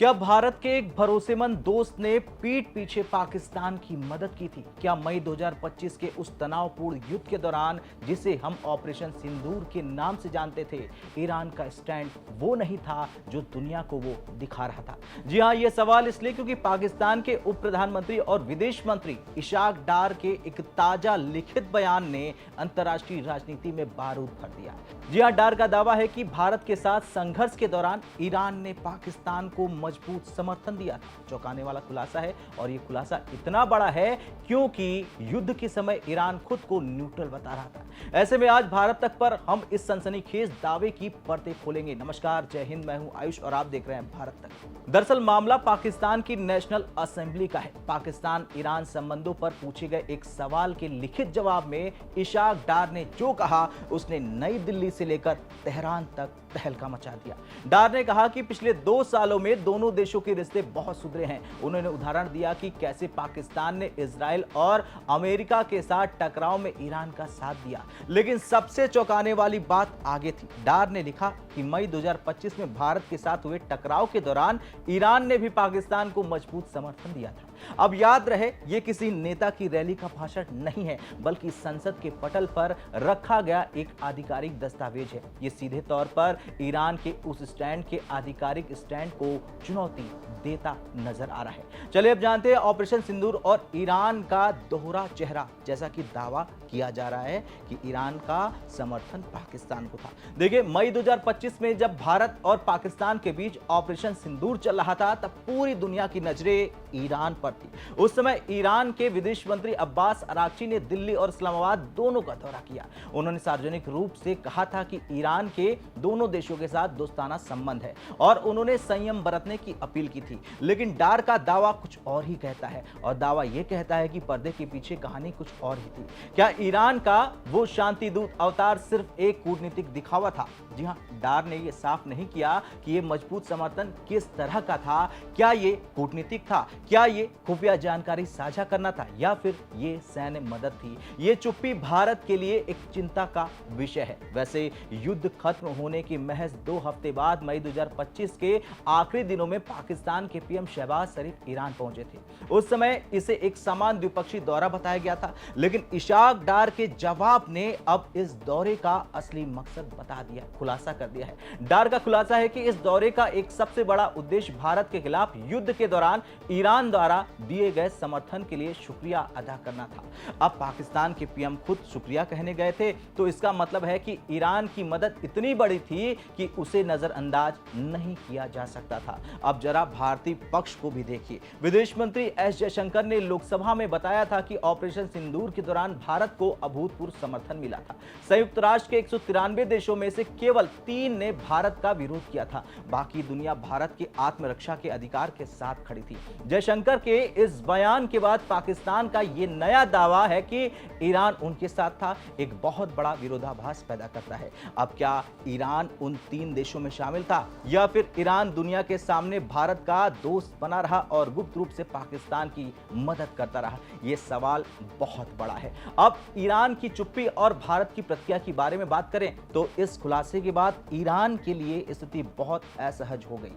क्या भारत के एक भरोसेमंद दोस्त ने पीठ पीछे पाकिस्तान की मदद की थी? क्या मई 2025 के उस तनावपूर्ण युद्ध के दौरान, जिसे हम ऑपरेशन सिंदूर के नाम से जानते थे, ईरान का स्टैंड वो नहीं था जो दुनिया को वो दिखा रहा था? जी हां, ये सवाल इसलिए क्योंकि पाकिस्तान के उप प्रधानमंत्री और विदेश मंत्री इशाक डार के एक ताजा लिखित बयान ने अंतर्राष्ट्रीय राजनीति में बारूद भर दिया। जी हां, डार का दावा है कि भारत के साथ संघर्ष के दौरान ईरान ने पाकिस्तान को मजबूत समर्थन दिया था। चौंकाने वाला खुलासा है, और यह खुलासा इतना बड़ा है क्योंकि युद्ध के समय ईरान खुद को न्यूट्रल बता रहा था। ऐसे में आज भारत तक पर हम इस सनसनीखेज दावे की पर्दे खोलेंगे। नमस्कार, जय हिंद, मैं हूं आयुष और आप देख रहे हैं भारत तक। दरअसल मामला पाकिस्तान की नेशनल असेंबली का है। पाकिस्तान ईरान संबंधों पर पूछे गए एक सवाल के लिखित जवाब में इशाक डार ने जो कहा, उसने नई दिल्ली से लेकर तेहरान तक तहलका मचा दिया। डार ने कहा कि पिछले 2 सालों में दोनों देशों के रिश्ते बहुत सुधरे हैं। उन्होंने उदाहरण दिया कि कैसे पाकिस्तान ने इजराइल और अमेरिका के साथ टकराव में ईरान का साथ दिया। लेकिन सबसे चौंकाने वाली बात आगे थी। डार ने लिखा कि मई 2025 में भारत के साथ हुए टकराव के दौरान ईरान ने भी पाकिस्तान को मजबूत समर्थन दिया था। अब याद रहे, यह किसी नेता की रैली का भाषण नहीं है, बल्कि संसद के पटल पर रखा गया एक आधिकारिक दस्तावेज है। यह सीधे तौर पर ईरान के उस स्टैंड के आधिकारिक स्टैंड को चुनौती देता नजर आ रहा है। चलिए अब जानते हैं ऑपरेशन सिंदूर और ईरान का दोहरा चेहरा। जैसा कि दावा किया जा रहा है कि ईरान का समर्थन पाकिस्तान को था। देखिए, मई 2025 में जब भारत और पाकिस्तान के बीच ऑपरेशन सिंदूर चल रहा था, तब पूरी दुनिया की नजरें ईरान पर थी। उस समय ईरान के विदेश मंत्री अब्बास अराक्ची ने दिल्ली और इस्लामाबाद दोनों का दौरा किया। उन्होंने सार्वजनिक रूप से कहा था कि ईरान के दोनों देशों के साथ दोस्ताना संबंध है और उन्होंने संयम बरतने की अपील की थी। लेकिन डार का दावा कुछ और ही कहता है, और दावा यह कहता है कि पर्दे के पीछे कहानी कुछ और ही थी। क्या ईरान का वो शांति दूत अवतार सिर्फ एक कूटनीतिक दिखावा था? जी हां, डार ने यह साफ नहीं किया कि यह मजबूत समर्थन किस तरह का था। क्या यह कूटनीतिक था? क्या यह खुफिया जानकारी साझा करना था, या फिर यह सैन्य मदद थी? यह चुप्पी भारत के लिए एक चिंता का विषय है। वैसे युद्ध खत्म होने के महज 2 हफ्ते बाद मई 2025 के आखिरी दिनों में पाकिस्तान के पीएम शहबाज शरीफ ईरान पहुंचे थे। उस समय इसे एक सामान्य द्विपक्षीय दौरा बताया गया था, लेकिन इशाक डार के जवाब ने अब इस दौरे का असली मकसद बता दिया, खुलासा कर दिया है। डार का खुलासा है कि इस दौरे का एक सबसे बड़ा उद्देश्य भारत के खिलाफ युद्ध के दौरान ईरान द्वारा दिए गए समर्थन के लिए शुक्रिया अदा करना था। अब पाकिस्तान के पीएम खुद शुक्रिया कहने गए थे, तो इसका मतलब है कि ईरान की मदद इतनी बड़ी थी कि उसे नजरअंदाज नहीं किया जा सकता था। अब जरा भारतीय पक्ष को भी देखिए। विदेश मंत्री एस जयशंकर ने लोकसभा में बताया था कि ऑपरेशन सिंदूर के दौरान भारत को अभूतपूर्व समर्थन मिला था। संयुक्त राष्ट्र के 193 देशों में से केवल 3 ने भारत का विरोध किया था। बाकी दुनिया भारत के आत्मरक्षा के अधिकार के साथ खड़ी थी। जयशंकर के इस बयान के बाद पाकिस्तान का यह नया दावा है कि ईरान उनके साथ था, एक बहुत बड़ा विरोधाभास पैदा करता है। अब क्या ईरान उन 3 देशों में शामिल था, या फिर ईरान दुनिया के सामने भारत का दोस्त बना रहा और गुप्त रूप से पाकिस्तान की मदद करता रहा? यह सवाल बहुत बड़ा है। अब ईरान की चुप्पी और भारत की प्रतिक्रिया के बारे में बात करें, तो इस खुलासे के बाद ईरान के लिए स्थिति बहुत असहज हो गई।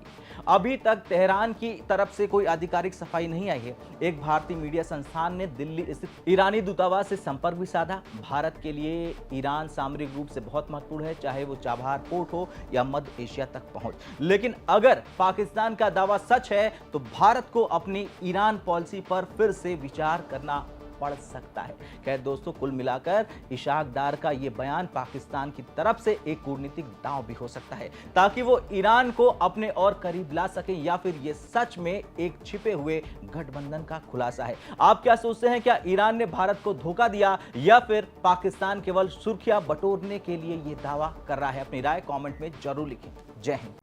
अभी तक तेहरान की तरफ से कोई आधिकारिक सफाई नहीं आई है। एक भारतीय मीडिया संस्थान ने दिल्ली स्थित ईरानी दूतावास से संपर्क भी साधा। भारत के लिए ईरान सामरिक रूप से बहुत महत्वपूर्ण है, चाहे वो चाबहार पोर्ट हो या मध्य एशिया तक पहुंच। लेकिन अगर पाकिस्तान का दावा सच है, तो भारत को अपनी ईरान पॉलिसी पर फिर से विचार करना पड़ सकता है। खैर दोस्तों, कुल मिलाकर इशाक डार का यह बयान पाकिस्तान की तरफ से एक कूटनीतिक दांव भी हो सकता है, ताकि वो ईरान को अपने और करीब ला सके, या फिर यह सच में एक छिपे हुए गठबंधन का खुलासा है। आप क्या सोचते हैं? क्या ईरान ने भारत को धोखा दिया, या फिर पाकिस्तान केवल सुर्खियां बटोरने के लिए यह दावा कर रहा है? अपनी राय कमेंट में जरूर लिखें। जय हिंद।